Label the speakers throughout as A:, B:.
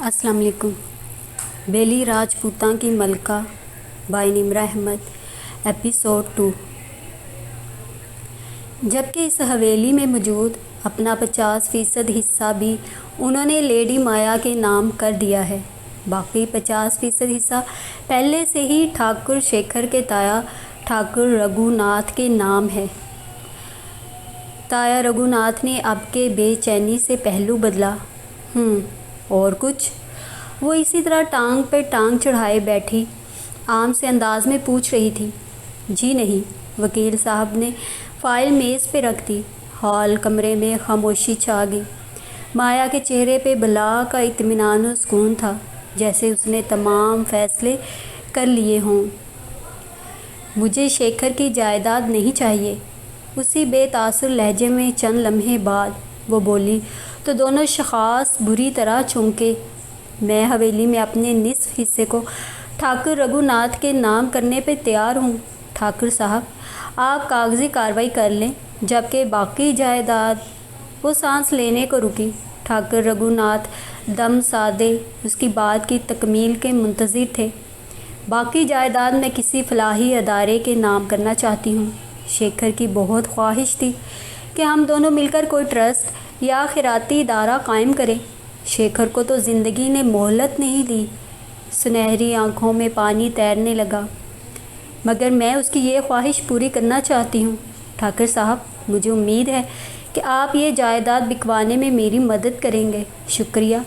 A: السلام علیکم۔ بیلی راجپوتاں کی ملکہ بائی نمرہ احمد، ایپیسوڈ 2۔ جبکہ اس حویلی میں موجود اپنا 50% حصہ بھی انہوں نے لیڈی مایا کے نام کر دیا ہے۔ باقی 50% حصہ پہلے سے ہی ٹھاکر شیکھر کے تایا ٹھاکر رگھو ناتھ کے نام ہے۔ تایا رگھو ناتھ نے اب کے بے چینی سے پہلو بدلا۔ اور کچھ؟ وہ اسی طرح ٹانگ پہ ٹانگ چڑھائے بیٹھی عام سے انداز میں پوچھ رہی تھی۔ جی نہیں، وکیل صاحب نے فائل میز پہ رکھ دی۔ ہال کمرے میں خاموشی چھا گئی۔ مایا کے چہرے پہ بلا کا اطمینان و سکون تھا، جیسے اس نے تمام فیصلے کر لیے ہوں۔ مجھے شیکھر کی جائیداد نہیں چاہیے، اسی بے تاثر لہجے میں چند لمحے بعد وہ بولی تو دونوں اشخاص بری طرح چونکے۔ میں حویلی میں اپنے نصف حصے کو ٹھاکر رگھو ناتھ کے نام کرنے پہ تیار ہوں۔ ٹھاکر صاحب، آپ کاغذی کارروائی کر لیں، جبکہ باقی جائیداد۔ وہ سانس لینے کو رکی۔ ٹھاکر رگھو ناتھ دم سادے اس کی بات کی تکمیل کے منتظر تھے۔ باقی جائیداد میں کسی فلاحی ادارے کے نام کرنا چاہتی ہوں۔ شیکھر کی بہت خواہش تھی کہ ہم دونوں مل کر کوئی ٹرسٹ یا خیراتی ادارہ قائم کریں۔ شیکھر کو تو زندگی نے مہلت نہیں دی۔ سنہری آنکھوں میں پانی تیرنے لگا۔ مگر میں اس کی یہ خواہش پوری کرنا چاہتی ہوں۔ ٹھاکر صاحب، مجھے امید ہے کہ آپ یہ جائیداد بکوانے میں میری مدد کریں گے۔ شکریہ۔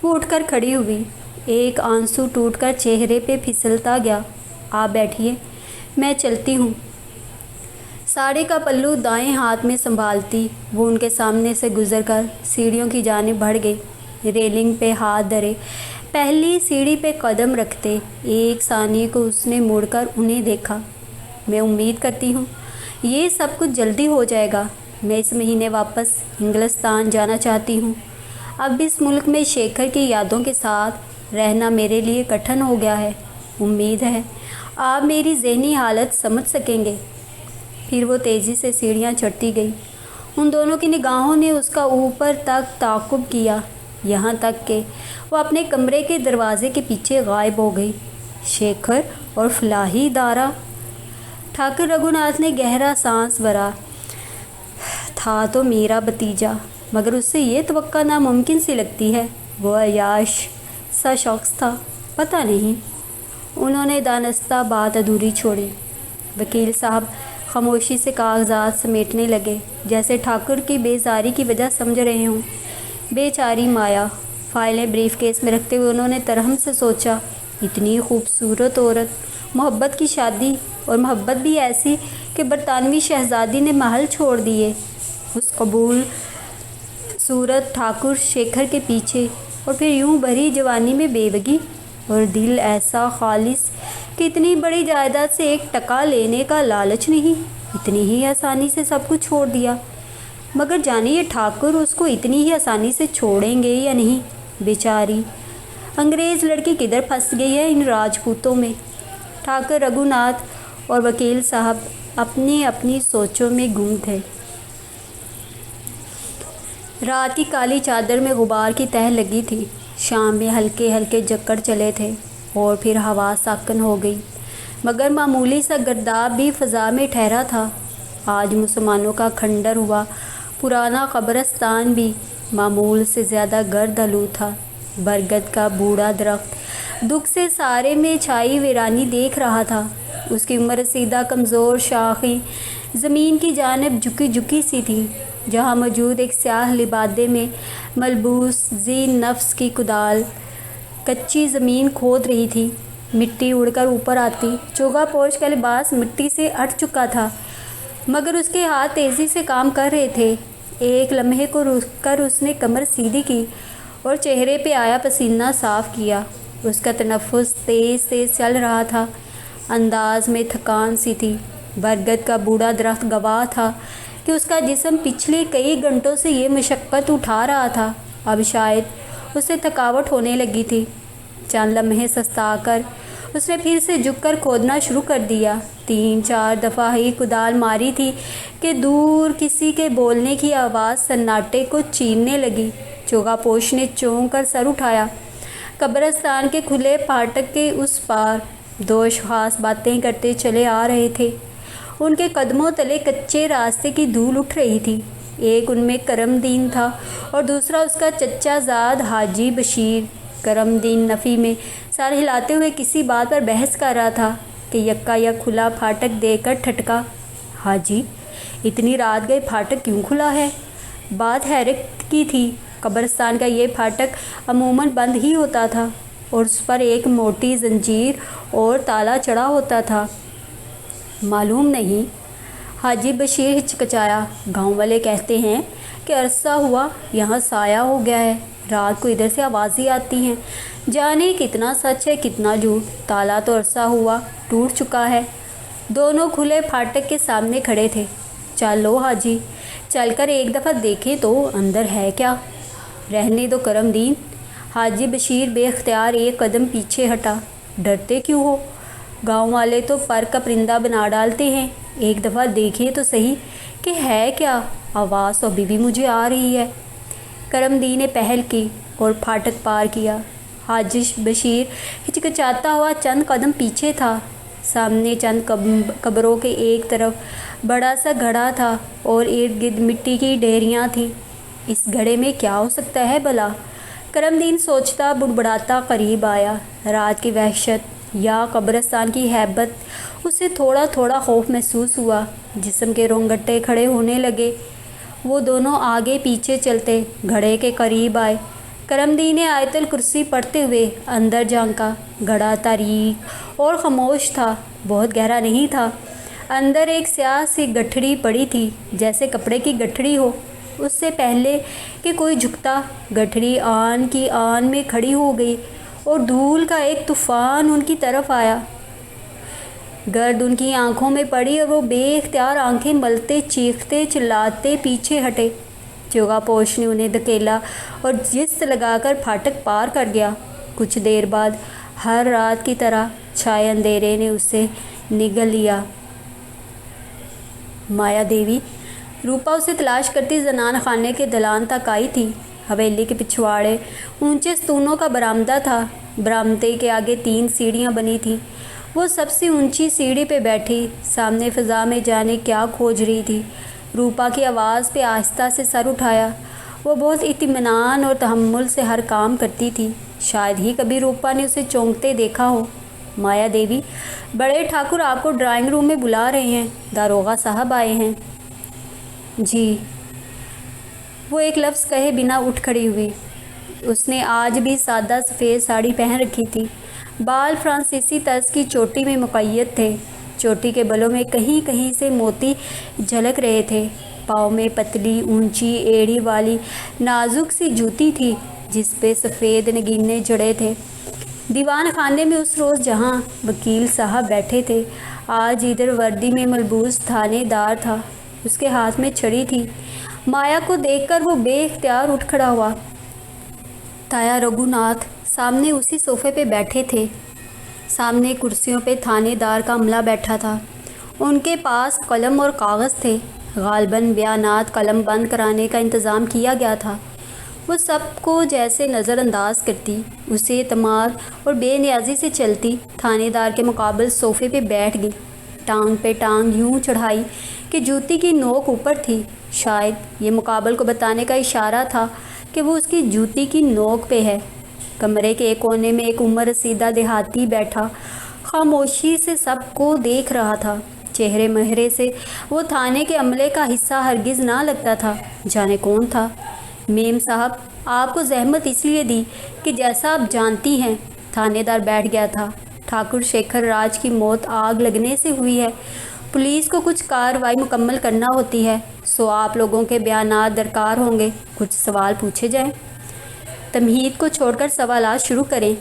A: وہ اٹھ کر کھڑی ہوئی۔ ایک آنسو ٹوٹ کر چہرے پہ پھسلتا گیا۔ آپ بیٹھیے، میں چلتی ہوں۔ ساڑی کا پلو دائیں ہاتھ میں سنبھالتی وہ ان کے سامنے سے گزر کر سیڑھیوں کی جانب بڑھ گئی۔ ریلنگ پہ ہاتھ دھرے پہلی سیڑھی پہ قدم رکھتے ایک ثانیے کو اس نے مڑ کر انہیں دیکھا۔ میں امید کرتی ہوں یہ سب کچھ جلدی ہو جائے گا۔ میں اس مہینے واپس انگلستان جانا چاہتی ہوں۔ اب اس ملک میں شیکھر کی یادوں کے ساتھ رہنا میرے لیے کٹھن ہو گیا ہے۔ امید ہے آپ میری ذہنی حالت سمجھ سکیں گے۔ پھر وہ تیزی سے سیڑھیاں چڑھتی گئی۔ ان دونوں کی نگاہوں نے اس کا اوپر تک تعاقب کیا، یہاں تک کہ وہ اپنے کمرے کے دروازے کے پیچھے غائب ہو گئی۔ شیکھر اور فلاحی ادارہ؟ ٹھاکر رگھو ناتھ نے گہرا سانس بھرا۔ تھا تو میرا بھتیجا، مگر اس سے یہ توقع ناممکن سی لگتی ہے۔ وہ عیاش سا شخص تھا، پتہ نہیں۔ انہوں نے دانستہ بات ادھوری چھوڑی۔ وکیل صاحب خاموشی سے کاغذات سمیٹنے لگے، جیسے ٹھاکر کی بیزاری کی وجہ سمجھ رہے ہوں۔ بیچاری مایا۔ فائلیں بریف کیس میں رکھتے ہوئے انہوں نے ترہم سے سوچا، اتنی خوبصورت عورت، محبت کی شادی، اور محبت بھی ایسی کہ برطانوی شہزادی نے محل چھوڑ دیے اس قبول صورت ٹھاکر شیکھر کے پیچھے، اور پھر یوں بھری جوانی میں بیوگی، اور دل ایسا خالص کہ اتنی بڑی جائیداد سے ایک ٹکا لینے کا لالچ نہیں، اتنی ہی آسانی سے سب کچھ چھوڑ دیا۔ مگر جانے یہ ٹھاکر اس کو اتنی ہی آسانی سے چھوڑیں گے یا نہیں؟ بیچاری انگریز لڑکی کدھر پھنس گئی ہے ان راجپوتوں میں؟ ٹھاکر رگھو ناتھ اور وکیل صاحب اپنی اپنی سوچوں میں گم تھے۔ رات کی کالی چادر میں غبار کی تہہ لگی تھی۔ شام میں ہلکے ہلکے جھکڑ چلے تھے اور پھر ہوا ساکن ہو گئی، مگر معمولی سا گرداب بھی فضا میں ٹھہرا تھا۔ آج مسلمانوں کا کھنڈر ہوا پرانا قبرستان بھی معمول سے زیادہ گرد آلود تھا۔ برگد کا بوڑھا درخت دکھ سے سارے میں چھائی ویرانی دیکھ رہا تھا۔ اس کی عمر رسیدہ کمزور شاخیں زمین کی جانب جھکی جھکی سی تھی۔ جہاں موجود ایک سیاہ لبادے میں ملبوس ذی نفس کی کدال کچی زمین کھود رہی تھی۔ مٹی اڑ کر اوپر آتی، چوگا پوش کا لباس مٹی سے اٹھ چکا تھا، مگر اس کے ہاتھ تیزی سے کام کر رہے تھے۔ ایک لمحے کو رک کر اس نے کمر سیدھی کی اور چہرے پہ آیا پسینہ صاف کیا۔ اس کا تنفس تیز تیز چل رہا تھا، انداز میں تھکان سی تھی۔ برگد کا بوڑھا درخت گواہ تھا کہ اس کا جسم پچھلے کئی گھنٹوں سے یہ مشقت اٹھا رہا تھا، اب شاید اسے تھکاوٹ ہونے لگی تھی۔ چند لمحے سستا کر اس نے پھر سے جھک کر کھودنا شروع کر دیا۔ 3-4 دفعہ ہی کدال ماری تھی کہ دور کسی کے بولنے کی آواز سناٹے کو چیرنے لگی۔ چوگا پوش نے چونک کر سر اٹھایا۔ قبرستان کے کھلے پھاٹک کے اس پار دو اشخاص باتیں کرتے چلے آ رہے تھے۔ ان کے قدموں تلے کچے راستے کی دھول اٹھ رہی تھی۔ ایک ان میں کرم دین تھا اور دوسرا اس کا چچا زاد حاجی بشیر۔ کرم دین نفی میں سر ہلاتے ہوئے کسی بات پر بحث کر رہا تھا کہ یکا یک کھلا پھاٹک دیکھ کر ٹھٹکا۔ حاجی، اتنی رات گئے پھاٹک کیوں کھلا ہے؟ بات حیرت کی تھی۔ قبرستان کا یہ پھاٹک عموماً بند ہی ہوتا تھا اور اس پر ایک موٹی زنجیر اور تالا چڑھا ہوتا تھا۔ معلوم نہیں، حاجی بشیر ہچکچایا۔ گاؤں والے کہتے ہیں کہ عرصہ ہوا یہاں سایہ ہو گیا ہے، رات کو ادھر سے آوازیں آتی ہیں، جانے کتنا سچ ہے کتنا جھوٹ۔ تالا تو عرصہ ہوا ٹوٹ چکا ہے۔ دونوں کھلے پھاٹک کے سامنے کھڑے تھے۔ چلو حاجی، چل کر ایک دفعہ دیکھیں تو اندر ہے کیا؟ رہنے دو کرم دین۔ حاجی بشیر بے اختیار ایک قدم پیچھے ہٹا۔ ڈرتے کیوں ہو؟ گاؤں والے تو پر کا پرندہ بنا ڈالتے ہیں، ایک دفعہ دیکھیں تو صحیح کہ ہے کیا۔ آواز تو ابھی بھی مجھے آ رہی ہے۔ کرم دین نے پہل کی اور پھاٹک پار کیا۔ حاجی بشیر ہچکچاتا ہوا چند قدم پیچھے تھا۔ سامنے چند قبروں کے ایک طرف بڑا سا گھڑا تھا اور ارد گرد مٹی کی ڈھیریاں تھیں۔ اس گھڑے میں کیا ہو سکتا ہے بھلا؟ کرم دین سوچتا بڑبڑاتا قریب آیا۔ رات کی وحشت یا قبرستان کی ہیبت، اسے تھوڑا تھوڑا خوف محسوس ہوا۔ جسم کے رونگٹے کھڑے ہونے لگے۔ وہ دونوں آگے پیچھے چلتے گھڑے کے قریب آئے۔ کرم دین نے آیت الکرسی پڑھتے ہوئے اندر جھانکا۔ گھڑا تاریک اور خاموش تھا، بہت گہرا نہیں تھا۔ اندر ایک سیاہ سی گٹھڑی پڑی تھی، جیسے کپڑے کی گٹھڑی ہو۔ اس سے پہلے کہ کوئی جھکتا، گٹھڑی آن کی آن میں کھڑی ہو گئی اور دھول کا ایک طوفان ان کی طرف آیا۔ گرد ان کی آنکھوں میں پڑی اور وہ بے اختیار آنکھیں ملتے چیختے چلاتے پیچھے ہٹے۔ چوگا پوش نے انہیں دھکیلا اور جست لگا کر پھاٹک پار کر گیا۔ کچھ دیر بعد ہر رات کی طرح چھائے اندھیرے نے اسے نگل لیا۔ مایا دیوی، روپا اسے تلاش کرتی زنان خانے کے دلان تک آئی تھی۔ حویلی کے پچھواڑے اونچے ستونوں کا برآمدہ تھا۔ برآمدے کے آگے 3 سیڑھیاں بنی تھیں۔ وہ سب سے اونچی سیڑھی پہ بیٹھی سامنے فضا میں جانے کیا کھوج رہی تھی۔ روپا کی آواز پہ آہستہ سے سر اٹھایا۔ وہ بہت اطمینان اور تحمل سے ہر کام کرتی تھی۔ شاید ہی کبھی روپا نے اسے چونکتے دیکھا ہو۔ مایا دیوی، بڑے ٹھاکر آپ کو ڈرائنگ روم میں بلا رہے ہیں، داروغہ صاحب آئے ہیں۔ جی۔ وہ ایک لفظ کہے بنا اٹھ کھڑی ہوئی۔ اس نے آج بھی سادہ سفید ساڑی پہن رکھی تھی۔ بال فرانسیسی طرز کی چوٹی میں مقید تھے۔ چوٹی کے بلوں میں کہیں کہیں سے موتی جھلک رہے تھے۔ پاؤں میں پتلی اونچی ایڑی والی نازک سی جوتی تھی جس پہ سفید نگینے جڑے تھے۔ دیوان خانے میں اس روز جہاں وکیل صاحب بیٹھے تھے، آج ادھر وردی میں ملبوس تھانے دار تھا۔ اس کے ہاتھ میں چھڑی تھی۔ مایا کو دیکھ کر وہ بے اختیار اٹھ کھڑا ہوا۔ تایا رگھو ناتھ سامنے اسی صوفے پہ بیٹھے تھے۔ سامنے کرسیوں پہ تھانے دار کا عملہ بیٹھا تھا۔ ان کے پاس قلم اور کاغذ تھے۔ غالباً بیانات قلم بند کرانے کا انتظام کیا گیا تھا۔ وہ سب کو جیسے نظر انداز کرتی، اسے اعتماد اور بے نیازی سے چلتی تھانے دار کے مقابل صوفے پہ بیٹھ گئی، ٹانگ پہ ٹانگ یوں چڑھائی کہ جوتی کی نوک اوپر تھی۔ شاید یہ مقابل کو بتانے کا اشارہ تھا کہ وہ اس کی جوتی کی نوک پہ ہے۔ کمرے کے ایک کونے میں ایک عمر رسیدہ دیہاتی بیٹھا خاموشی سے سب کو دیکھ رہا تھا۔ چہرے مہرے سے وہ تھانے کے عملے کا حصہ ہرگز نہ لگتا تھا۔ جانے کون تھا؟ میم صاحب، آپ کو زحمت اس لیے دی کہ جیسا آپ جانتی ہیں۔ تھانے دار بیٹھ گیا تھا۔ ٹھاکر شیکھر راج کی موت آگ لگنے سے ہوئی ہے۔ پولیس کو کچھ کارروائی مکمل کرنا ہوتی ہے، سو آپ لوگوں کے بیانات درکار ہوں گے۔ کچھ سوال پوچھے جائیں؟ تمہید کو چھوڑ کر سوالات شروع کریں۔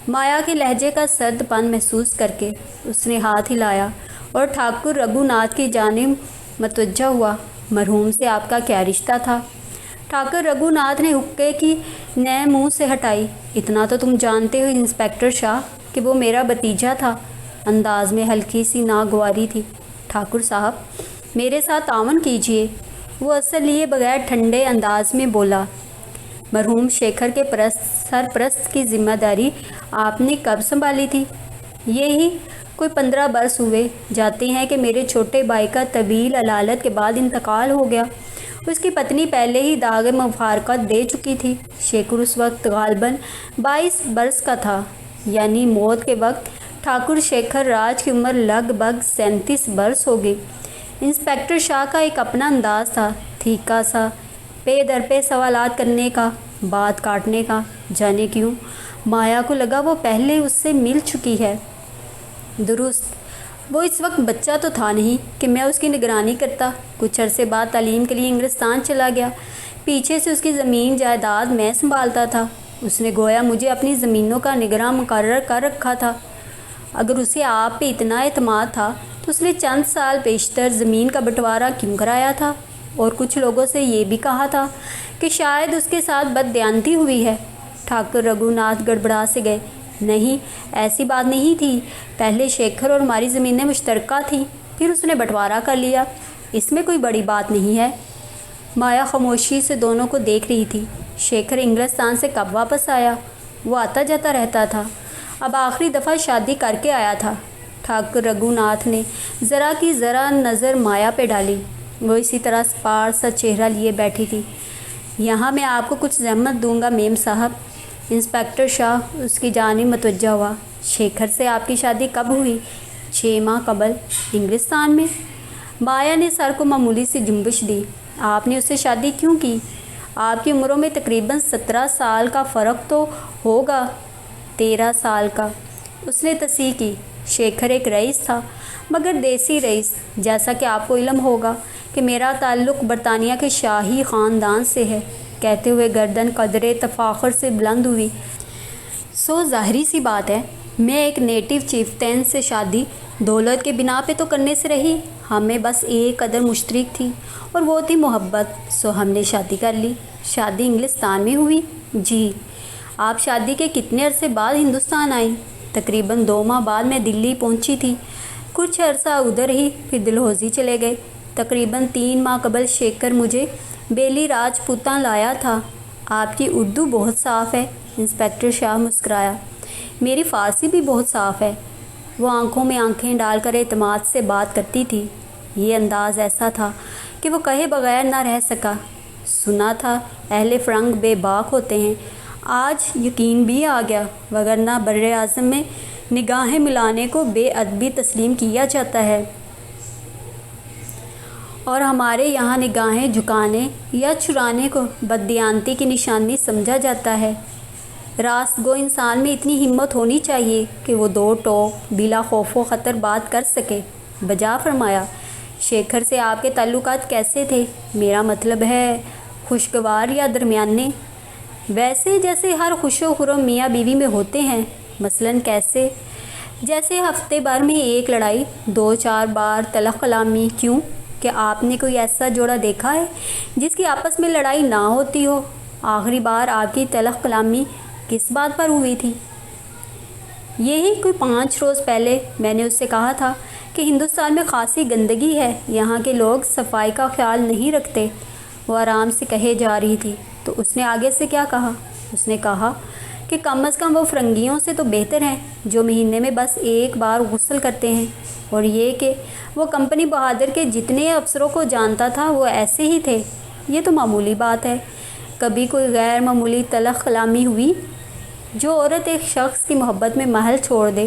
A: مایا کے لہجے کا سرد پن محسوس کر کے اس نے ہاتھ ہلایا اور ٹھاکر رگھو ناتھ کی جانب متوجہ ہوا۔ مرحوم سے آپ کا کیا رشتہ تھا؟ ٹھاکر رگھو ناتھ نے حقے کی نئے منہ سے ہٹائی۔ اتنا تو تم جانتے ہو انسپکٹر شاہ کہ وہ میرا بھتیجا تھا۔ انداز میں ہلکی سی ناگواری تھی۔ ٹھاکر صاحب، میرے ساتھ تعاون کیجیے، وہ اثر لیے بغیر ٹھنڈے انداز میں بولا۔ مرحوم شیکھر کے پرست سرپرست کی ذمہ داری آپ نے کب سنبھالی تھی؟ یہی کوئی 15 برس ہوئے جاتے ہیں کہ میرے چھوٹے بھائی کا طویل علالت کے بعد انتقال ہو گیا۔ اس کی پتنی پہلے ہی داغ مفارقت دے چکی تھی۔ شیخر اس وقت غالباً 22 برس کا تھا، یعنی موت کے وقت ٹھاکر شیکھر راج کی عمر لگ بھگ 37 برس ہو گئی۔ انسپکٹر شاہ کا ایک اپنا انداز تھا، تھیکا سا، پے در پہ سوالات کرنے کا، بات کاٹنے کا۔ جانے کیوں مایا کو لگا وہ پہلے اس سے مل چکی ہے۔ درست، وہ اس وقت بچہ تو تھا نہیں کہ میں اس کی نگرانی کرتا۔ کچھ عرصے بعد تعلیم کے لیے انگلستان چلا گیا۔ پیچھے سے اس کی زمین جائیداد میں سنبھالتا تھا۔ اس نے گویا مجھے اپنی زمینوں کا نگراں مقرر کر رکھا تھا۔ اگر اسے آپ پہ اتنا اعتماد تھا تو اس نے چند سال پیشتر زمین کا بٹوارا کیوں کرایا تھا؟ اور کچھ لوگوں سے یہ بھی کہا تھا کہ شاید اس کے ساتھ بددیانتی ہوئی ہے۔ ٹھاکر رگھو ناتھ گڑبڑا سے گئے۔ نہیں، ایسی بات نہیں تھی۔ پہلے شیکھر اور ہماری زمینیں مشترکہ تھیں، پھر اس نے بٹوارا کر لیا۔ اس میں کوئی بڑی بات نہیں ہے۔ مایا خاموشی سے دونوں کو دیکھ رہی تھی۔ شیکھر انگلستان سے کب واپس آیا؟ وہ آتا جاتا رہتا تھا، اب آخری دفعہ شادی کر کے آیا تھا۔ ٹھاکر رگھو ناتھ نے ذرا کی ذرا نظر مایا پہ ڈالی۔ وہ اسی طرح سپار سا چہرہ لیے بیٹھی تھی۔ یہاں میں آپ کو کچھ زحمت دوں گا میم صاحب۔ انسپکٹر شاہ اس کی جانب متوجہ ہوا۔ شیکھر سے آپ کی شادی کب ہوئی؟ 6 ماہ قبل، انگلستان میں۔ مایا نے سر کو معمولی سی جنبش دی۔ آپ نے اس سے شادی کیوں کی؟ آپ کی عمروں میں تقریباً 17 سال کا فرق تو ہوگا۔ 13 سال کا، اس نے تصحیح کی۔ شیکھر ایک رئیس تھا، مگر دیسی رئیس، جیسا کہ آپ کو علم ہوگا کہ میرا تعلق برطانیہ کے شاہی خاندان سے ہے۔ کہتے ہوئے گردن قدرے تفاخر سے بلند ہوئی۔ سو ظاہری سی بات ہے، میں ایک نیٹو چیفتین سے شادی دولت کے بنا پہ تو کرنے سے رہی۔ ہمیں بس ایک قدر مشترک تھی اور وہ تھی محبت، سو ہم نے شادی کر لی۔ شادی انگلستان میں ہوئی؟ جی۔ آپ شادی کے کتنے عرصے بعد ہندوستان آئیں؟ تقریباً 2 ماہ بعد میں دلی پہنچی تھی۔ کچھ عرصہ ادھر ہی، پھر ڈلہوزی چلے گئے۔ تقریباً 3 ماہ قبل شیکھر مجھے بیلی راجپوتاں لایا تھا۔ آپ کی اردو بہت صاف ہے۔ انسپکٹر شاہ مسکرایا۔ میری فارسی بھی بہت صاف ہے۔ وہ آنکھوں میں آنکھیں ڈال کر اعتماد سے بات کرتی تھی۔ یہ انداز ایسا تھا کہ وہ کہے بغیر نہ رہ سکا۔ سنا تھا اہل فرنگ بے باک ہوتے ہیں، آج یقین بھی آ گیا، وگرنہ بر اعظم میں نگاہیں ملانے کو بے ادبی تسلیم کیا جاتا ہے، اور ہمارے یہاں نگاہیں جھکانے یا چرانے کو بددیانتی کی نشانی سمجھا جاتا ہے۔ راست گو انسان میں اتنی ہمت ہونی چاہیے کہ وہ 2 ٹوک بلا خوف و خطر بات کر سکے۔ بجا فرمایا۔ شیکھر سے آپ کے تعلقات کیسے تھے؟ میرا مطلب ہے خوشگوار یا درمیانے؟ ویسے جیسے ہر خوش و خرم میاں بیوی میں ہوتے ہیں۔ مثلاً کیسے؟ جیسے ہفتے بھر میں ایک لڑائی، 2-4 بار تلخ کلامی۔ کیوں؟ کہ آپ نے کوئی ایسا جوڑا دیکھا ہے جس کی آپس میں لڑائی نہ ہوتی ہو؟ آخری بار آپ کی تلخ کلامی کس بات پر ہوئی تھی؟ یہی کوئی 5 روز پہلے میں نے اس سے کہا تھا کہ ہندوستان میں خاصی گندگی ہے، یہاں کے لوگ صفائی کا خیال نہیں رکھتے۔ وہ آرام سے کہے جا رہی تھی۔ تو اس نے آگے سے کیا کہا؟ اس نے کہا کہ کم از کم وہ فرنگیوں سے تو بہتر ہیں جو مہینے میں بس 1 بار غسل کرتے ہیں، اور یہ کہ وہ کمپنی بہادر کے جتنے افسروں کو جانتا تھا وہ ایسے ہی تھے۔ یہ تو معمولی بات ہے۔ کبھی کوئی غیر معمولی تلخ کلامی ہوئی؟ جو عورت ایک شخص کی محبت میں محل چھوڑ دے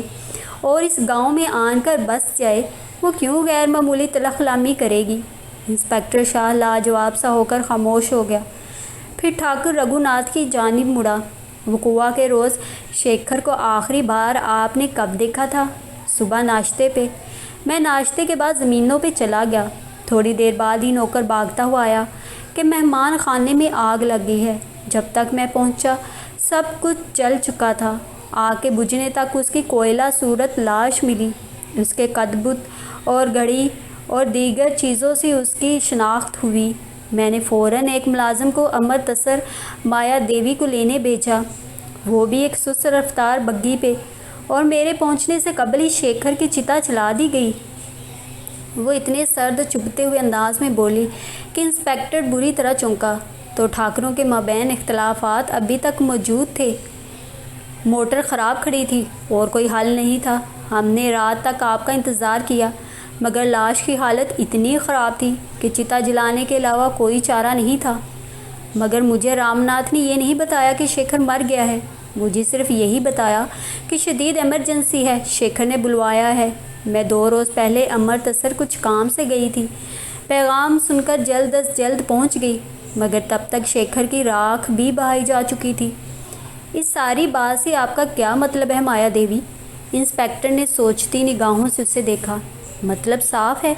A: اور اس گاؤں میں آن کر بس جائے، وہ کیوں غیر معمولی تلخ کلامی کرے گی؟ انسپکٹر شاہ لاجواب سا ہو کر خاموش ہو گیا، پھر ٹھاکر رگھو ناتھ کی جانب مڑا۔ وقوعہ کے روز شیکھر کو آخری بار آپ نے کب دیکھا تھا؟ صبح ناشتے پہ۔ میں ناشتے کے بعد زمینوں پہ چلا گیا۔ تھوڑی دیر بعد ہی نوکر بھاگتا ہوا آیا کہ مہمان خانے میں آگ لگ گئی ہے۔ جب تک میں پہنچا سب کچھ جل چکا تھا۔ آگ کے بجھنے تک اس کی کوئلہ صورت لاش ملی۔ اس کے قد بت اور گھڑی اور دیگر چیزوں سے اس کی شناخت ہوئی۔ میں نے فوراً ایک ملازم کو امرتسر مایا دیوی کو لینے بھیجا، وہ بھی ایک سست رفتار بگی پہ، اور میرے پہنچنے سے قبل ہی شیکھر کی چتا چلا دی گئی۔ وہ اتنے سرد چبھتے ہوئے انداز میں بولی کہ انسپکٹر بری طرح چونکا۔ تو ٹھاکروں کے مابین اختلافات ابھی تک موجود تھے؟ موٹر خراب کھڑی تھی اور کوئی حل نہیں تھا۔ ہم نے رات تک آپ کا انتظار کیا مگر لاش کی حالت اتنی خراب تھی کہ چتا جلانے کے علاوہ کوئی چارہ نہیں تھا۔ مگر مجھے رام ناتھ نے یہ نہیں بتایا کہ شیکھر مر گیا ہے۔ مجھے صرف یہی بتایا کہ شدید ایمرجنسی ہے، شیکھر نے بلوایا ہے۔ میں 2 روز پہلے امرتسر کچھ کام سے گئی تھی، پیغام سن کر جلد از جلد پہنچ گئی، مگر تب تک شیکھر کی راکھ بھی بہائی جا چکی تھی۔ اس ساری بات سے آپ کا کیا مطلب ہے مایا دیوی؟ انسپکٹر نے سوچتی نگاہوں سے اسے دیکھا۔ مطلب صاف ہے،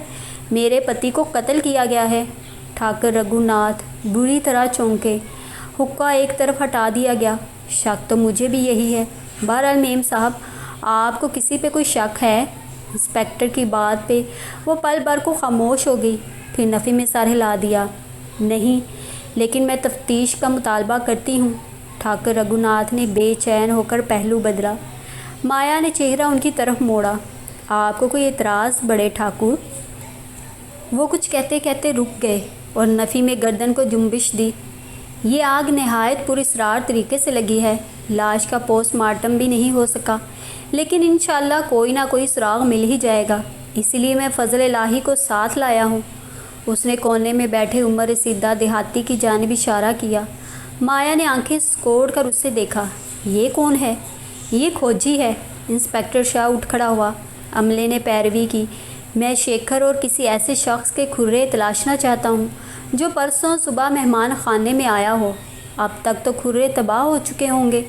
A: میرے پتی کو قتل کیا گیا ہے۔ ٹھاکر رگھو ناتھ بری طرح چونکے۔ حقہ ایک طرف ہٹا دیا گیا۔ شک تو مجھے بھی یہی ہے۔ بہرحال میم صاحب، آپ کو کسی پہ کوئی شک ہے؟ انسپکٹر کی بات پہ وہ پل بھر کو خاموش ہو گئی، پھر نفی میں سر ہلا دیا۔ نہیں، لیکن میں تفتیش کا مطالبہ کرتی ہوں۔ ٹھاکر رگھو ناتھ نے بے چین ہو کر پہلو بدلا۔ مایا نے چہرہ ان کی طرف موڑا۔ آپ کو کوئی اعتراض بڑے ٹھاکر؟ وہ کچھ کہتے کہتے رک گئے اور نفی میں گردن کو جنبش دی۔ یہ آگ نہایت پراسرار طریقے سے لگی ہے۔ لاش کا پوسٹ مارٹم بھی نہیں ہو سکا، لیکن انشاءاللہ کوئی نہ کوئی سراغ مل ہی جائے گا، اسی لیے میں فضل الہی کو ساتھ لایا ہوں۔ اس نے کونے میں بیٹھے عمر رسیدہ دیہاتی کی جانب اشارہ کیا۔ مایا نے آنکھیں سکوڑ کر اس سے دیکھا۔ یہ کون ہے؟ یہ کھوجی ہے۔ انسپکٹر شاہ اٹھ کھڑا ہوا۔ عملے نے پیروی کی۔ میں شیکھر اور کسی ایسے شخص کے کھرے تلاشنا چاہتا ہوں جو پرسوں صبح مہمان خانے میں آیا ہو۔ اب تک تو کھرے تباہ ہو چکے ہوں گے۔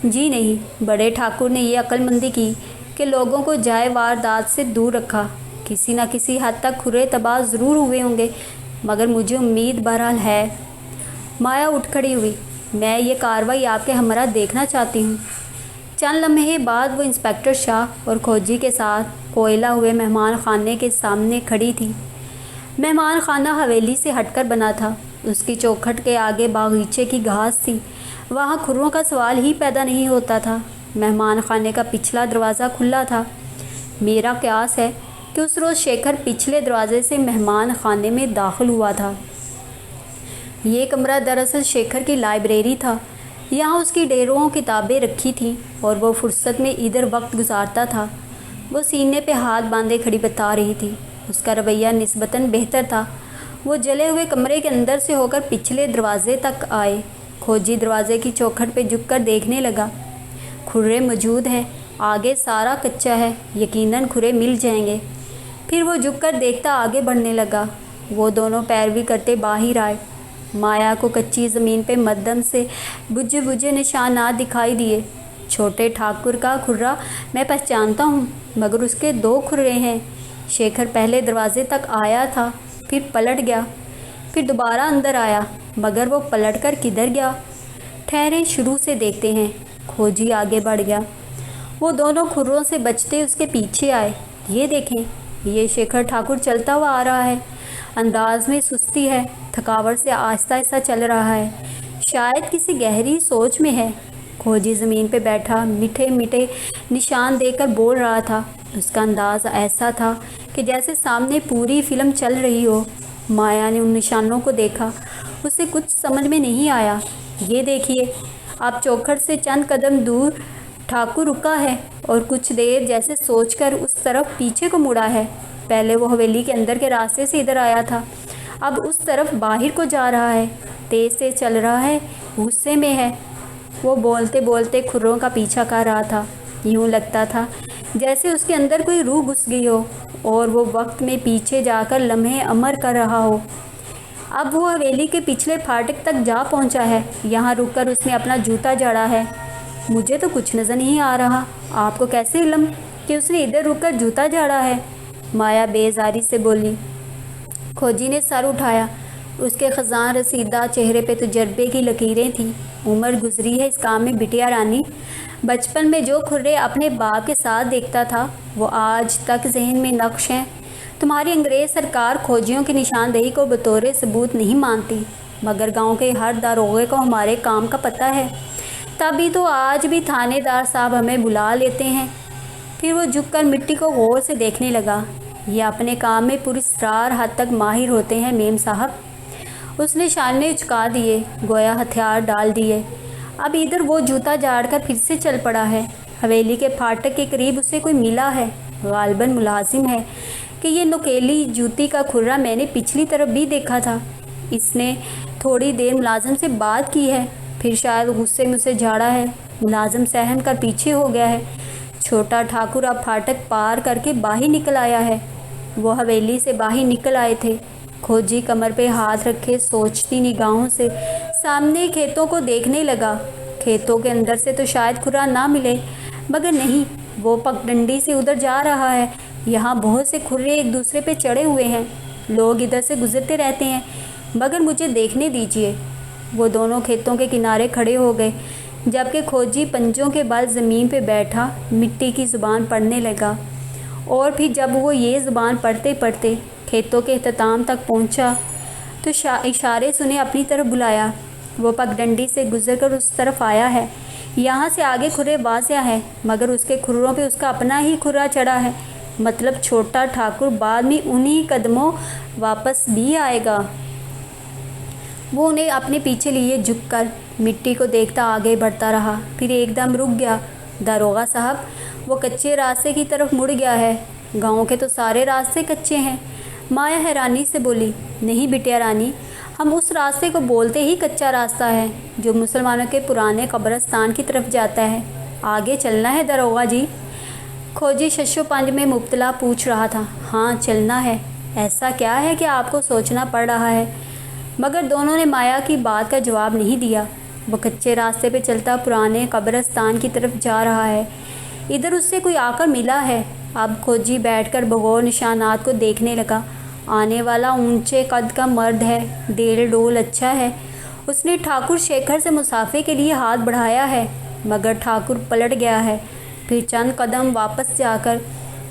A: جی نہیں، بڑے ٹھاکر نے یہ عقل مندی کی کہ لوگوں کو جائے واردات سے دور رکھا۔ کسی نہ کسی حد تک کھرے تباہ ضرور ہوئے ہوں گے، مگر مجھے امید بہرحال ہے۔ مایا اٹھ کھڑی ہوئی۔ میں یہ کارروائی آپ کے ہمراہ دیکھنا چاہتی ہوں۔ چند لمحے بعد وہ انسپکٹر شاہ اور کھوجی کے ساتھ کوئلہ ہوئے مہمان خانے کے سامنے کھڑی تھی۔ مہمان خانہ حویلی سے ہٹ کر بنا تھا۔ اس کی چوکھٹ کے آگے باغیچے کی گھاس تھی، وہاں کھروں کا سوال ہی پیدا نہیں ہوتا تھا۔ مہمان خانے کا پچھلا دروازہ کھلا تھا۔ میرا قیاس ہے کہ اس روز شیکھر پچھلے دروازے سے مہمان خانے میں داخل ہوا تھا۔ یہ کمرہ دراصل شیکھر کی لائبریری تھا۔ یہاں اس کی ڈھیروں کتابیں رکھی تھیں اور وہ فرصت میں ادھر وقت گزارتا تھا۔ وہ سینے پہ ہاتھ باندھے کھڑی بتا رہی تھی۔ اس کا رویہ نسبتاً بہتر تھا۔ وہ جلے ہوئے کمرے کے اندر سے ہو کر پچھلے دروازے تک آئے۔ کھوجی دروازے کی چوکھٹ پہ جھک کر دیکھنے لگا۔ کھرے موجود ہیں، آگے سارا کچا ہے، یقیناً کھرے مل جائیں گے۔ پھر وہ جھک کر دیکھتا آگے بڑھنے لگا۔ وہ دونوں پیروی کرتے باہر آئے۔ مایا کو کچی زمین پہ مدھم سے بجھے بجھے نشانات دکھائی دیے۔ چھوٹے ٹھاکر کا کھرا میں پہچانتا ہوں، مگر اس کے 2 کھرے ہیں۔ شیکھر پہلے دروازے تک آیا تھا، پھر پلٹ گیا، پھر دوبارہ اندر آیا، مگر وہ پلٹ کر کدھر گیا؟ ٹھہرے شروع سے دیکھتے ہیں۔ کھوجی آگے بڑھ گیا۔ وہ دونوں کھروں سے بچتے اس کے پیچھے آئے۔ یہ دیکھیں، یہ شیکھر ٹھاکر چلتا ہوا آ رہا ہے۔ انداز میں سستی ہے، تھکاوٹ سے آہستہ آہستہ چل رہا ہے، شاید کسی گہری سوچ میں ہے۔ کھوجی زمین پہ بیٹھا میٹھے میٹھے نشان دے کر بول رہا تھا۔ اس کا انداز ایسا تھا کہ جیسے سامنے پوری فلم چل رہی ہو۔ مایا نے ان نشانوں کو دیکھا۔ اسے کچھ سمجھ میں نہیں آیا۔ یہ دیکھیے، اب چوکھٹ سے چند قدم دور ٹھاکر رکا ہے اور کچھ دیر جیسے سوچ کر اس طرف پیچھے کو مڑا ہے۔ پہلے وہ حویلی کے اندر کے راستے سے ادھر آیا تھا، اب اس طرف باہر کو جا رہا ہے، تیز سے چل رہا ہے، غصے میں ہے۔ وہ بولتے بولتے کھروں کا پیچھا کر رہا تھا۔ یوں لگتا تھا جیسے اس کے اندر کوئی روح گھس گئی ہو اور وہ وقت میں پیچھے جا کر لمحے امر کر رہا ہو۔ اب وہ حویلی کے پچھلے پھاٹک تک جا پہنچا ہے۔ یہاں رک کر اس نے اپنا جوتا جاڑا ہے۔ مجھے تو کچھ نظر نہیں آ رہا، آپ کو کیسے علم کہ اس نے ادھر رک کر جوتا جاڑا ہے؟ مایا بیزاری سے بولی۔ کھوجی نے سر اٹھایا۔ اس کے خزاں رسیدہ چہرے پہ تجربے کی لکیریں تھیں۔ عمر گزری ہے اس کام میں بٹیا رانی۔ بچپن میں جو کھرے اپنے باپ کے ساتھ دیکھتا تھا وہ آج تک ذہن میں نقش ہیں۔ تمہاری انگریز سرکار کھوجیوں کی نشاندہی کو بطور ثبوت نہیں مانتی، مگر گاؤں کے ہر داروغے کو ہمارے کام کا پتہ ہے، تبھی تو آج بھی تھانے دار صاحب ہمیں بلا لیتے ہیں۔ پھر وہ جھک کر مٹی کو غور سے دیکھنے لگا۔ یہ اپنے کام میں پراسرار حد تک ماہر ہوتے ہیں میم صاحب۔ اس نے شانے اچکا دیے، گویا ہتھیار ڈال دیے۔ اب ادھر وہ جوتا جاڑ کر پھر سے چل پڑا ہے۔ حویلی کے پھاٹک کے قریب اسے کوئی ملا ہے، غالباً ملازم ہے کہ یہ نوکیلی جوتی کا کھرا میں نے پچھلی طرف بھی دیکھا تھا۔ اس نے تھوڑی دیر ملازم سے بات کی ہے، پھر شاید غصے میں اسے جھاڑا ہے۔ ملازم سہم کر پیچھے ہو گیا ہے۔ چھوٹا ٹھاکر اب پھاٹک پار کر کے باہر نکل آیا ہے۔ وہ حویلی سے باہر نکل آئے تھے۔ کھوجی کمر پہ ہاتھ رکھے سوچتی نگاہوں سے سامنے کھیتوں کو دیکھنے لگا۔ کھیتوں کے اندر سے تو شاید کھرا نہ ملے، مگر نہیں، وہ پگڈنڈی سے ادھر جا رہا ہے۔ یہاں بہت سے کھرے ایک دوسرے پہ چڑھے ہوئے ہیں، لوگ ادھر سے گزرتے رہتے ہیں، مگر مجھے دیکھنے دیجیے۔ وہ دونوں کھیتوں کے کنارے کھڑے ہو گئے، جبکہ کھوجی پنجوں کے بل زمین پہ بیٹھا مٹی کی زبان پڑھنے لگا، اور پھر جب وہ یہ زبان پڑھتے پڑھتے کھیتوں کے اختتام تک پہنچا تو اشارے سے انہیں اپنی طرف بلایا۔ وہ پگڈنڈی سے گزر کر اس طرف آیا ہے۔ یہاں سے آگے کھرے واضح ہے، مگر اس کے کھروں پہ اس کا اپنا ہی کھرا چڑھا ہے، مطلب چھوٹا ٹھاکر بعد میں انہی قدموں واپس بھی آئے گا۔ وہ انہیں اپنے پیچھے لیے جھک کر مٹی کو دیکھتا آگے بڑھتا رہا، پھر ایک دم رک گیا۔ داروغہ صاحب، وہ کچے راستے کی طرف مڑ گیا ہے۔ گاؤں کے تو سارے راستے کچے ہیں۔ مایا حیرانی سے بولی۔ نہیں بٹیا رانی، ہم اس راستے کو بولتے ہی کچا راستہ ہے جو مسلمانوں کے پرانے قبرستان کی طرف جاتا ہے۔ آگے چلنا ہے داروغہ جی؟ کھوجی شش و پنج میں مبتلا پوچھ رہا تھا۔ ہاں چلنا ہے۔ ایسا کیا ہے کہ آپ کو سوچنا پڑ رہا ہے؟ مگر دونوں نے مایا کی بات کا جواب نہیں دیا۔ وہ کچے راستے پہ چلتا پرانے قبرستان کی طرف جا رہا ہے۔ ادھر اس سے کوئی آ کر ملا ہے۔ اب کھوجی بیٹھ کر بغور نشانات کو دیکھنے لگا۔ آنے والا اونچے قد کا مرد ہے، ڈیل ڈول اچھا ہے۔ اس نے ٹھاکر شیکھر سے مسافے کے لیے ہاتھ بڑھایا ہے، مگر ٹھاکر پلٹ گیا ہے، پھر چند قدم واپس جا کر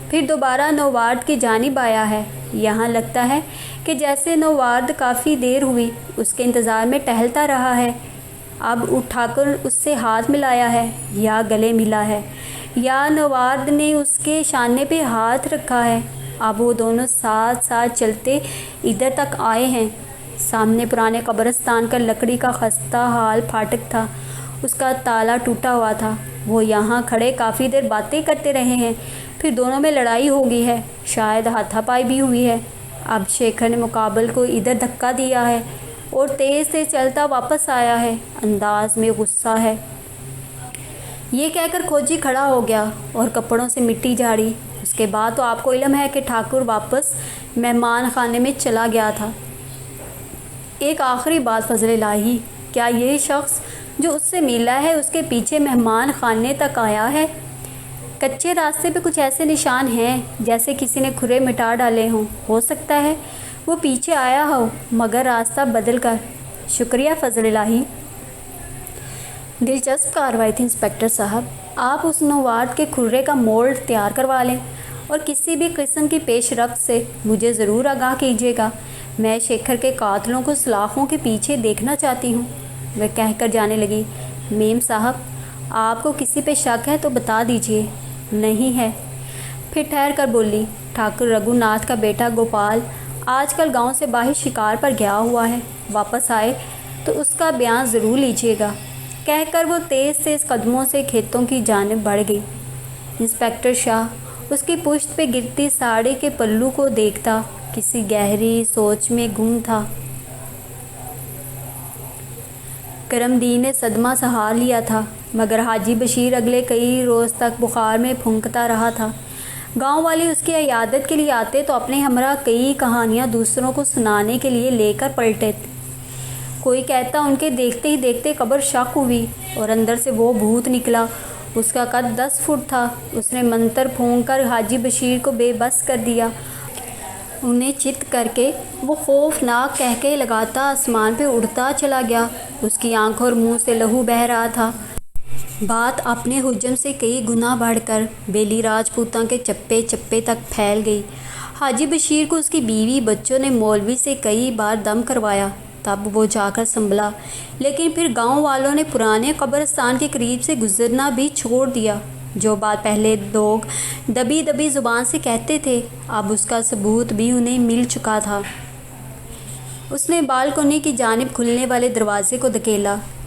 A: پھر دوبارہ نوارد کی جانب آیا ہے۔ یہاں لگتا ہے کہ جیسے نوارد کافی دیر ہوئی اس کے انتظار میں ٹہلتا رہا ہے۔ اب اٹھا کر اس سے ہاتھ ملایا ہے یا گلے ملا ہے، یا نوارد نے اس کے شانے پہ ہاتھ رکھا ہے۔ اب وہ دونوں ساتھ ساتھ چلتے ادھر تک آئے ہیں۔ سامنے پرانے قبرستان کا لکڑی کا خستہ حال پھاٹک تھا، اس کا تالا ٹوٹا ہوا تھا۔ وہ یہاں کھڑے کافی دیر باتیں کرتے رہے ہیں، پھر دونوں میں لڑائی ہو گئی ہے، شاید ہاتھا پائی بھی ہوئی ہے۔ اب شیکھر نے مقابل کو ادھر دھکا دیا ہے اور تیز تیز چلتا واپس آیا ہے، انداز میں غصہ ہے۔ یہ کہہ کر کھوجی کھڑا ہو گیا اور کپڑوں سے مٹی جھاڑی۔ اس کے بعد تو آپ کو علم ہے کہ ٹھاکر واپس مہمان خانے میں چلا گیا تھا۔ ایک آخری بات فضل الہی، کیا یہ شخص جو اس سے ملا ہے اس کے پیچھے مہمان خانے تک آیا ہے؟ کچے راستے پہ کچھ ایسے نشان ہیں جیسے کسی نے کھرے مٹا ڈالے ہوں۔ ہو سکتا ہے وہ پیچھے آیا ہو، مگر راستہ بدل کر۔ شکریہ فضل الہی۔ دلچسپ کارروائی تھی انسپکٹر صاحب۔ آپ اس نوارد کے کھرے کا مولڈ تیار کروا لیں اور کسی بھی قسم کی پیش رفت سے مجھے ضرور آگاہ کیجیے گا۔ میں شیکھر کے قاتلوں کو سلاخوں کے پیچھے دیکھنا چاہتی ہوں۔ وہ کہہ کر جانے لگی۔ میم صاحب، آپ کو کسی پہ شک ہے تو بتا دیجیے۔ نہیں ہے۔ پھر ٹھہر کر بولی، ٹھاکر رگھو ناتھ کا بیٹا گوپال آج کل گاؤں سے باہر شکار پر گیا ہوا ہے، واپس آئے تو اس کا بیان ضرور لیجیے گا۔ کہہ کر وہ تیز تیز قدموں سے کھیتوں کی جانب بڑھ گئی۔ انسپکٹر شاہ اس کی پشت پہ گرتی ساڑی کے پلو کو دیکھتا کسی گہری سوچ میں گم تھا۔ کرم دی نے صدمہ سہا لیا تھا، مگر حاجی بشیر اگلے کئی روز تک بخار میں پھونکتا رہا تھا۔ گاؤں والے اس کی عیادت کے لیے آتے تو اپنے ہمراہ کئی کہانیاں دوسروں کو سنانے کے لیے لے کر پلٹے۔ کوئی کہتا ان کے دیکھتے ہی دیکھتے قبر شق ہوئی اور اندر سے وہ بھوت نکلا۔ اس کا قد 10 فٹ تھا۔ اس نے منتر پھونک کر حاجی بشیر کو بے بس کر دیا۔ انہیں چت کر کے وہ خوفناک قہقہے لگاتا آسمان پہ اڑتا چلا گیا۔ اس کی آنکھوں اور منہ سے لہو بہہ رہا تھا۔ بات اپنے حجم سے کئی گنا بڑھ کر بیلی راجپوتاں کے چپے چپے تک پھیل گئی۔ حاجی بشیر کو اس کی بیوی بچوں نے مولوی سے کئی بار دم کروایا، تب وہ جا کر سنبھلا، لیکن پھر گاؤں والوں نے پرانے قبرستان کے قریب سے گزرنا بھی چھوڑ دیا۔ جو بات پہلے لوگ دبی دبی زبان سے کہتے تھے، اب اس کا ثبوت بھی انہیں مل چکا تھا۔ اس نے بالکنی کی جانب کھلنے والے دروازے کو دھکیلا۔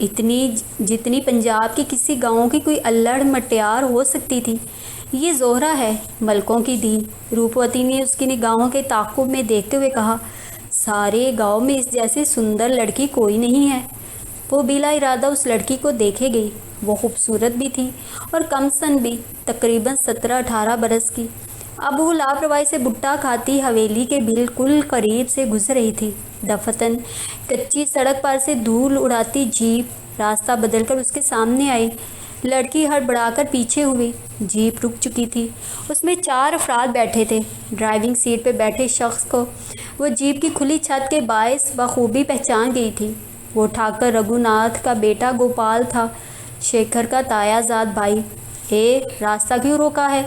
A: جتنی پنجاب کے کسی گاؤں کی کوئی الڑ مٹیار ہو سکتی تھی۔ یہ زہرا ہے، ملکوں کی دی۔ روپوتی نے اس کی نگاہوں کے تعاقب میں دیکھتے ہوئے کہا، سارے گاؤں میں اس جیسی سندر لڑکی کوئی نہیں ہے۔ وہ بلا ارادہ اس لڑکی کو دیکھے گئی۔ وہ خوبصورت بھی تھی اور کم سن بھی، تقریباً 17-18 برس کی۔ اب وہ لاپرواہی سے بھٹا کھاتی حویلی کے بالکل قریب سے گزر رہی تھی۔ دفتن کچی سڑک پر سے دھول اڑاتی جیپ راستہ بدل کر اس کے سامنے آئی۔ لڑکی ہڑبڑا کر پیچھے ہوئی۔ جیپ رک چکی تھی۔ اس میں 4 افراد بیٹھے تھے۔ ڈرائیونگ سیٹ پہ بیٹھے شخص کو وہ جیپ کی کھلی چھت کے باعث بخوبی پہچان گئی تھی۔ وہ ٹھاکر رگھو ناتھ کا بیٹا گوپال تھا، شیکھر کا تایا زاد بھائی۔ راستہ کیوں روکا ہے؟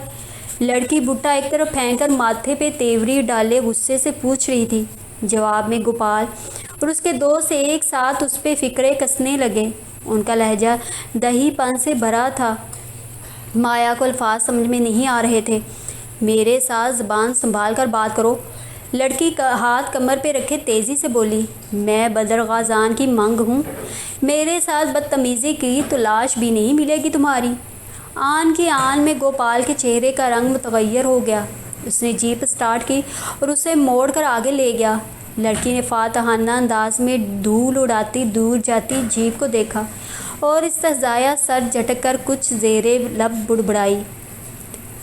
A: لڑکی بھٹا ایک طرف پھینک کر ماتھے پہ تیوری ڈالے غصے سے پوچھ رہی تھی۔ جواب میں گوپال اور اس کے دوست ایک ساتھ اس پہ فکرے کسنے لگے۔ ان کا لہجہ دہی پن سے بھرا تھا۔ مایا کو الفاظ سمجھ میں نہیں آ رہے تھے۔ میرے ساتھ زبان سنبھال کر بات کرو، لڑکی کا ہاتھ کمر پہ رکھے تیزی سے بولی۔ میں بدر غازان کی منگ ہوں، میرے ساتھ بدتمیزی کی تو لاش بھی نہیں ملے گی تمہاری۔ آن کی آن میں گوپال کے چہرے کا رنگ متغیر ہو گیا۔ اس نے جیپ سٹارٹ کی اور اسے موڑ کر آگے لے گیا۔ لڑکی نے فاتحانہ انداز میں دھول اڑاتی دور جاتی جیپ کو دیکھا اور استہزائیہ سر جھٹک کر کچھ زیر لب بڑبڑائی۔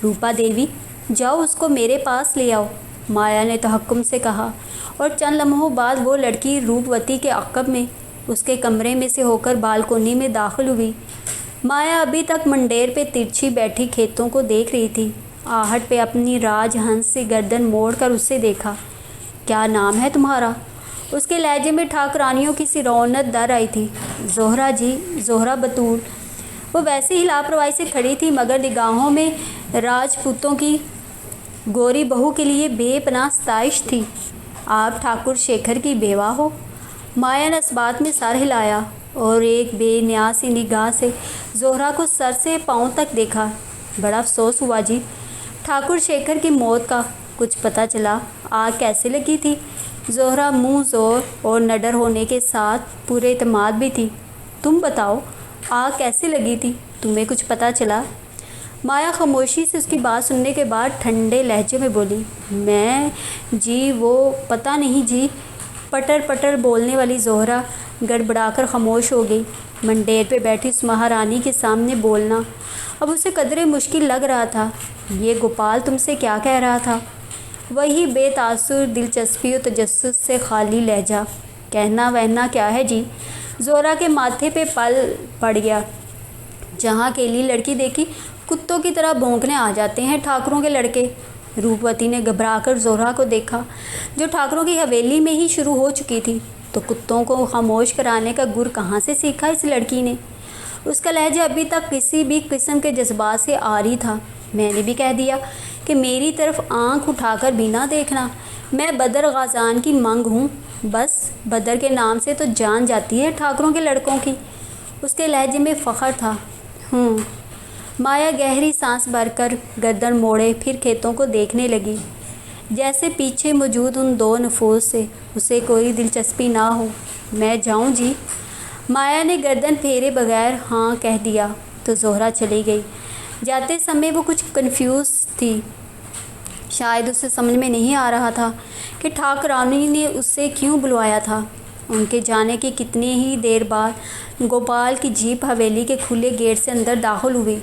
A: روپا دیوی، جاؤ اس کو میرے پاس لے آؤ، مایا نے تحکم سے کہا، اور چند لمحوں بعد وہ لڑکی روپوتی کے عقب میں اس کے کمرے میں سے ہو کر بالکونی میں داخل ہوئی۔ مایا ابھی تک منڈیر پہ ترچھی بیٹھی کھیتوں کو دیکھ رہی تھی۔ آہٹ پہ اپنی راج ہنس سے گردن موڑ کر اسے دیکھا۔ کیا نام ہے تمہارا؟ اس کے لہجے میں ٹھاکرانیوں کی سی رونت در آئی تھی۔ زہرا جی، زہرا بطول۔ وہ ویسے ہی لاپرواہی سے کھڑی تھی مگر نگاہوں میں راجپوتوں کی گوری بہو کے لیے بے پناہ ستائش تھی۔ آپ ٹھاکر شیکھر کی بیوہ ہو؟ مایا نے اس بات میں سر ہلایا اور ایک بے نیاز سی نگاہ سے زہرا کو سر سے پاؤں تک دیکھا۔ بڑا افسوس ہوا جی، ٹھاکر شیکھر کی موت کا کچھ پتہ چلا؟ آگ کیسے لگی تھی؟ زہرا منہ زور اور نڈر ہونے کے ساتھ پورے اعتماد بھی تھی۔ تم بتاؤ، آگ کیسے لگی تھی؟ تمہیں کچھ پتہ چلا؟ مایا خاموشی سے اس کی بات سننے کے بعد ٹھنڈے لہجے میں بولی، میں جی وہ پتہ نہیں جی۔ پٹر پٹر بولنے والی زہرا گڑبڑا کر خاموش ہو گئی۔ منڈیر پہ بیٹھی اس مہارانی کے سامنے بولنا اب اسے قدرے مشکل لگ رہا تھا۔ یہ گوپال تم سے کیا کہہ رہا تھا؟ وہی بے تاثر دلچسپی و تجسس سے خالی لہجہ۔ کہنا وہنا کیا ہے جی؟ زہرا کے ماتھے پہ پل پڑ گیا۔ جہاں اکیلی لڑکی دیکھی کتوں کی طرح بھونکنے آ جاتے ہیں ٹھاکروں کے لڑکے۔ روپوتی نے گھبرا کر زہرا کو دیکھا جو ٹھاکروں کی حویلی میں ہی شروع ہو چکی تھی۔ تو کتوں کو خاموش کرانے کا گر کہاں سے سیکھا اس لڑکی نے؟ اس کا لہجہ ابھی تک کسی بھی قسم کے جذبات سے عاری تھا۔ میں نے بھی کہہ دیا کہ میری طرف آنکھ اٹھا کر بھی نہ دیکھنا۔ میں بدر غازان کی منگ ہوں، بس بدر کے نام سے تو جان جاتی ہے ٹھاکروں کے لڑکوں کی۔ اس کے لہجے میں فخر تھا۔ مایا گہری سانس بھر کر گردن موڑے پھر کھیتوں کو دیکھنے لگی، جیسے پیچھے موجود ان 2 نفوس سے اسے کوئی دلچسپی نہ ہو۔ میں جاؤں جی؟ مایا نے گردن پھیرے بغیر ہاں کہہ دیا تو زہرا چلی گئی۔ جاتے سمے وہ کچھ کنفیوز تھی۔ شاید اسے سمجھ میں نہیں آ رہا تھا کہ ٹھاکرانی نے اسے کیوں بلوایا تھا۔ ان کے جانے کی کتنی ہی دیر بعد گوپال کی جیپ حویلی کے کھلے گیٹ سے اندر داخل ہوئی۔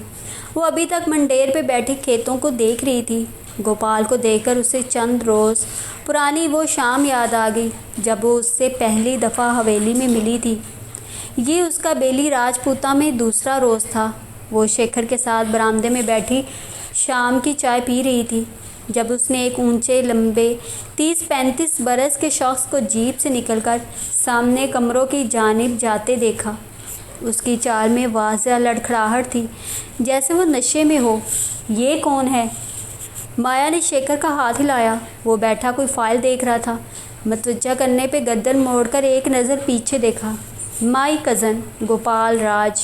A: وہ ابھی تک منڈیر پہ بیٹھی کھیتوں کو دیکھ رہی تھی۔ گوپال کو دیکھ کر اسے چند روز پرانی وہ شام یاد آ گئی جب وہ اس سے پہلی دفعہ حویلی میں ملی تھی۔ یہ اس کا بیلی راجپوتہ میں دوسرا روز تھا۔ وہ شیکھر کے ساتھ برآمدے میں بیٹھی شام کی چائے پی رہی تھی جب اس نے ایک اونچے لمبے 30-35 برس کے شخص کو جیپ سے نکل کر سامنے کمروں کی جانب جاتے دیکھا۔ اس کی چال میں واضح لڑکھڑاہٹ تھی، جیسے وہ نشے میں ہو۔ یہ کون ہے؟ مایا نے شیکھر کا ہاتھ ہلایا۔ وہ بیٹھا کوئی فائل دیکھ رہا تھا۔ متوجہ کرنے پہ گردن موڑ کر ایک نظر پیچھے دیکھا۔ مائی کزن گوپال راج۔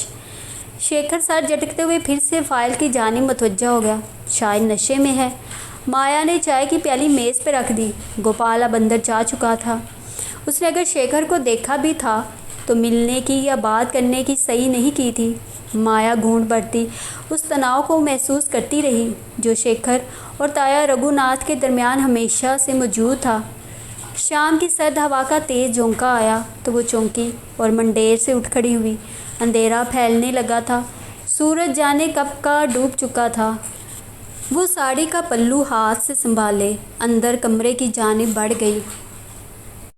A: شیکھر سر جھٹکتے ہوئے پھر سے فائل کی جانب متوجہ ہو گیا۔ شاید نشے میں ہے۔ مایا نے چائے کی پیالی میز پہ رکھ دی۔ گوپال اب اندر جا چکا تھا۔ اس نے اگر شیکھر کو دیکھا بھی تھا تو ملنے کی یا بات کرنے کی صحیح نہیں کی تھی۔ مایا گھونٹ بھرتی اس تناؤ کو محسوس کرتی رہی جو شیکھر اور تایا رگھو ناتھ کے درمیان ہمیشہ سے موجود تھا۔ شام کی سرد ہوا کا تیز جھونکا آیا تو وہ چونکی اور منڈیر سے اٹھ کھڑی ہوئی۔ اندھیرا پھیلنے لگا تھا، سورج جانے کب کا ڈوب چکا تھا۔ وہ ساڑی کا پلو ہاتھ سے سنبھالے اندر کمرے کی جانب بڑھ گئی۔